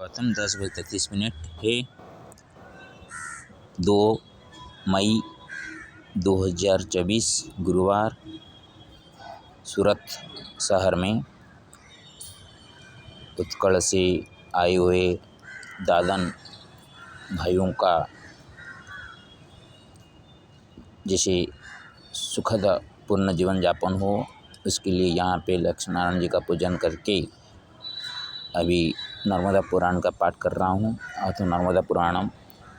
प्रथम 10:33 है 2 मई 2024 गुरुवार। सूरत शहर में उत्कल से आए हुए दादन भाइयों का जैसे सुखद पूर्ण जीवन यापन हो, उसके लिए यहाँ पे लक्ष्मी नारायण जी का पूजन करके अभी नर्मदा पुराण का पाठ कर रहा हूँ। अथ नर्मदा पुराणम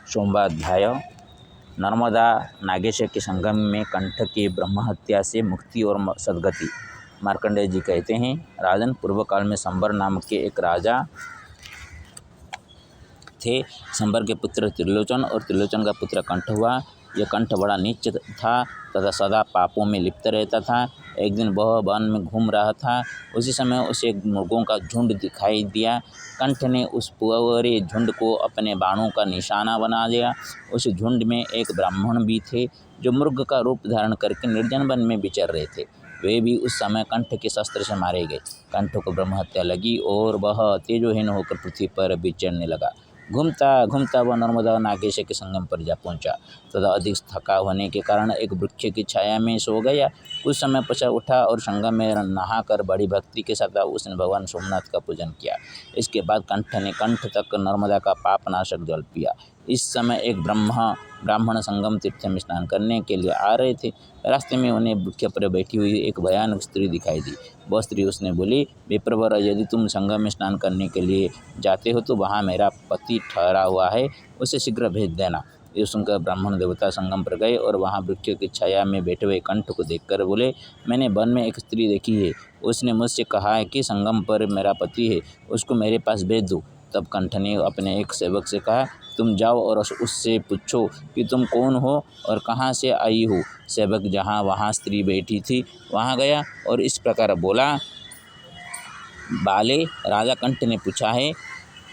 सोमवाध्याय। नर्मदा नागेश्वर के संगम में कंठ के ब्रह्म हत्या से मुक्ति और सदगति। मार्कंडेय जी कहते हैं, राजन, पूर्व काल में संबर नाम के एक राजा थे। संबर के पुत्र त्रिलोचन और त्रिलोचन का पुत्र कंठ हुआ। यह कंठ बड़ा नीच था तथा सदा पापों में लिप्त रहता था। एक दिन वह वन में घूम रहा था, उसी समय उसे मुर्गों का झुंड दिखाई दिया। कंठ ने उस पूरे झुंड को अपने बाणों का निशाना बना दिया। उस झुंड में एक ब्राह्मण भी थे जो मृग का रूप धारण करके निर्जन वन में विचर रहे थे। वे भी उस समय कंठ के शस्त्र से मारे गए। कंठ को ब्रह्म हत्या लगी और वह तेजोहीन होकर पृथ्वी पर विचरने लगा। घूमता घूमता वह नर्मदा नागेश्वर के संगम पर जा पहुंचा तथा अधिक थका होने के कारण एक वृक्ष की छाया में सो गया। कुछ समय पश्चात उठा और संगम में नहाकर बड़ी भक्ति के साथ उसने भगवान सोमनाथ का पूजन किया। इसके बाद कंठ ने कंठ तक नर्मदा का पापनाशक जल पिया। इस समय एक ब्राह्मण संगम तीर्थ में स्नान करने के लिए आ रहे थे। रास्ते में उन्हें वृक्ष पर बैठी हुई एक भयानक स्त्री दिखाई दी। वह स्त्री उसने बोली, विप्रवर, यदि तुम संगम में स्नान करने के लिए जाते हो तो वहाँ मेरा पति ठहरा हुआ है, उसे शीघ्र भेज देना। ये सुनकर ब्राह्मण देवता संगम पर गए और वहाँ वृक्ष की छाया में बैठे हुए कंठ को देखकर बोले, मैंने वन में एक स्त्री देखी है, उसने मुझसे कहा है कि संगम पर मेरा पति है, उसको मेरे पास भेज दो। तब कंठ ने अपने एक सेवक से कहा, तुम जाओ और उससे पूछो कि तुम कौन हो और कहाँ से आई हो। सेवक जहाँ वहाँ स्त्री बैठी थी वहाँ गया और इस प्रकार बोला, बाले, राजा कंठ ने पूछा है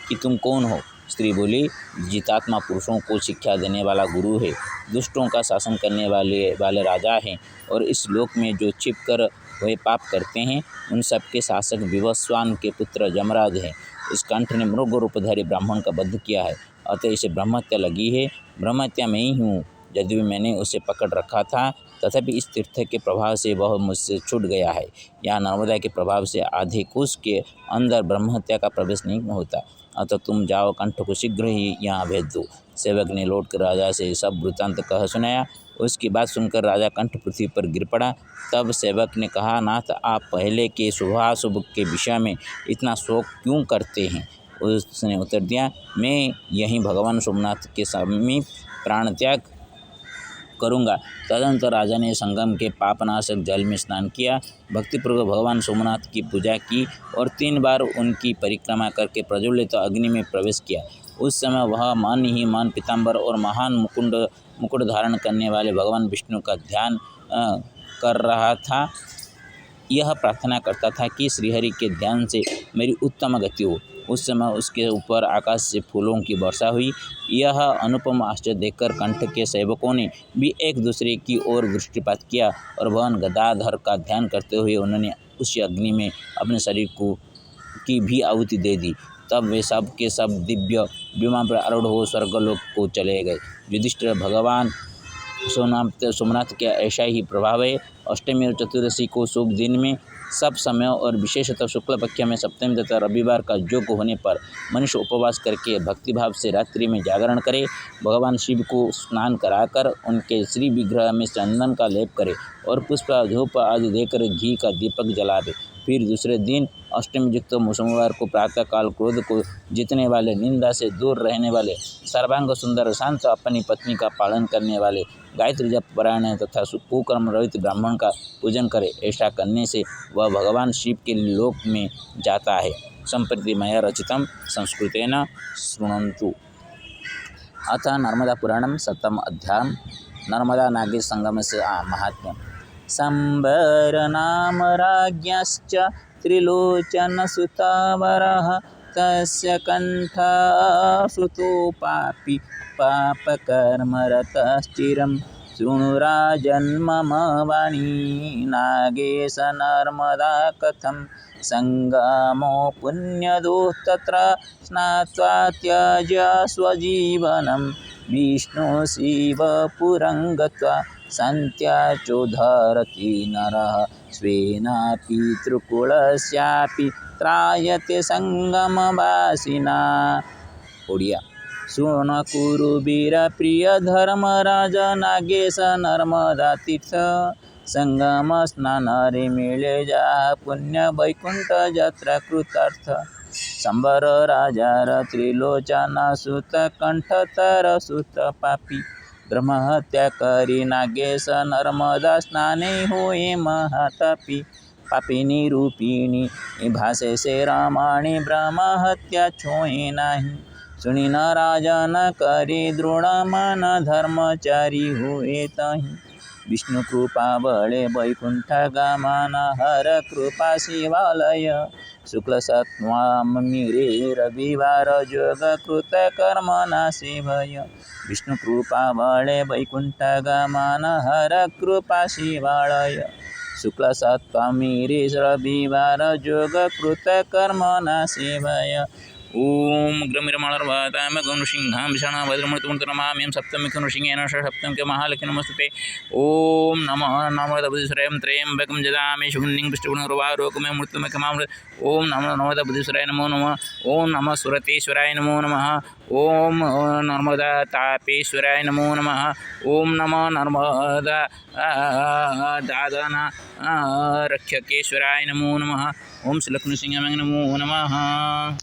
कि तुम कौन हो। स्त्री बोली, जितात्मा पुरुषों को शिक्षा देने वाला गुरु है, दुष्टों का शासन करने वाले राजा हैं और इस लोक में जो छिप कर वे पाप करते हैं उन सबके शासक विवस्वान के पुत्र यमराज हैं। इस कंठ ने मृग रूपधारी ब्राह्मण का वध किया है, अतः इसे ब्रह्महत्या लगी है। ब्रह्महत्या मैं ही हूँ। यदि मैंने उसे पकड़ रखा था, तथापि इस तीर्थ के प्रभाव से वह मुझसे छूट गया है। यहाँ नर्मदा के प्रभाव से आधे कोस के अंदर ब्रह्महत्या का प्रवेश नहीं होता, अतः तुम जाओ, कंठ को शीघ्र ही यहाँ भेज दो। सेवक ने लौटकर राजा से सब वृत्तांत कह सुनाया। उसकी बात सुनकर राजा कंठ पृथ्वी पर गिर पड़ा। तब सेवक ने कहा, नाथ, आप पहले के शुभाशुभ के विषय में इतना शोक क्यों करते हैं। उसने उत्तर दिया, मैं यहीं भगवान सोमनाथ के समीप प्राण त्याग करूँगा। तदनंतर राजा ने संगम के पापनाशक जल में स्नान किया, भक्तिपूर्वक भगवान सोमनाथ की पूजा की और 3 बार उनकी परिक्रमा करके प्रज्वलित अग्नि में प्रवेश किया। उस समय वह मन ही मन पीताम्बर और महान मुकुट धारण करने वाले भगवान विष्णु का ध्यान कर रहा था। यह प्रार्थना करता था कि श्रीहरि के ध्यान से मेरी उत्तम गति हो। उस समय उसके ऊपर आकाश से फूलों की वर्षा हुई। यह अनुपम आश्चर्य देखकर कंठ के सेवकों ने भी एक दूसरे की ओर दृष्टिपात किया और भगवान गदाधर का ध्यान करते हुए उन्होंने उसी अग्नि में अपने शरीर की भी आहुति दे दी। तब वे सब के सब दिव्य विमान पर आरूढ़ हो स्वर्गलोक को चले गए। युधिष्ठिर, भगवान सोमनाथ का ऐसा ही प्रभाव है। अष्टमी और चतुर्दशी को शुभ दिन में सब समय और विशेषतः शुक्ल पक्ष में सप्तमी तथा रविवार का योग होने पर मनुष्य उपवास करके भक्तिभाव से रात्रि में जागरण करे, भगवान शिव को स्नान कराकर उनके श्री विग्रह में चंदन का लेप करे और पुष्प धूप आदि देकर घी का दीपक जलावे। फिर दूसरे दिन अष्टमी युक्त सोमवार को प्रातःकाल क्रोध को जीतने वाले, निंदा से दूर रहने वाले, सर्वांग सुंदर शांत अपनी पत्नी का पालन करने वाले, गायत्री जप परायण तथा कुकर्म रहित ब्राह्मण का पूजन करे। ऐसा करने से वह भगवान शिव के लोक में जाता है। संप्रति मया रचितं संस्कृतेन शृण्वन्तु। अथ नर्मदा पुराणं 7म् अध्यायं। नर्मदा नागेश संगमस्य महात्म्यम्। संबर नाम राज्ञश्च त्रिलोचनसुतावरः, तस्य कण्ठासुतोपापि पापकर्मरतश्चिरं। शृणु राजन् मम वाणी, नागेश नर्मदा कथं संगमो पुण्यदुस्तत्र स्नात्वा त्यज्य स्वजीवनं विष्णु शिवपुरं गत्वा सन्त्याचोधरति नरः स्वेन पितृकुलस्यापि त्रायते संगमवासिना। ओडिया सुन कुरुवीर प्रिय धर्मराज नागेश नर्मदा तीर्थ संगम स्नान रे मिले जा पुण्य वैकुंठ यात्रा कृतार्थ। संबर राजार त्रिलोचन सुत कंठतर सुत पापी ब्रह्महत्या करी नागेश नर्मदा स्नाने होए महातापी। पापिनी रूपिणी भाषे से रमणी ब्रह्महत्या छोए नाही। सुनी न राजन करी दृढ़ मन धर्मचारी हुए तही। विष्णु कृपा बळे वैकुंठ गमन हर कृपा शिवालय शुक्ल सत्वामी रे रविवार जोग कृत कर्म नाशे भय। विष्णु कृपा बळे वैकुंठ गमन हर कृपा शिवालय शुक्ल सत्वामी रे रविवार जोग कृत कर्म नाशे भय। ओम ग्रमिरमणर्वताम गणुसिंहां विषाणा भद्रमृतुमृतनमाम्यं सप्तमिखनुसिंहेन सप्तमिक महालक्ष्मी नमस्ते। ओम नमः नमोदबुद्धेश्वराय त्र्यंबकं जदामि सुगन्धिं पुष्टिगुणोर्वारोकमे मृत्युमेकमामृत। ओम नमो नमोदबुद्धेश्वराय नमो नमः। ओम नमः सुरतेश्वराय नमो नमः। ओम नर्मदा तापेश्वराय नमो नमः। ओम नमः नर्मदा दादना रक्षकेश्वराय नमो नमः। ओम श्री लक्ष्मीसिंहाय नमो नमः।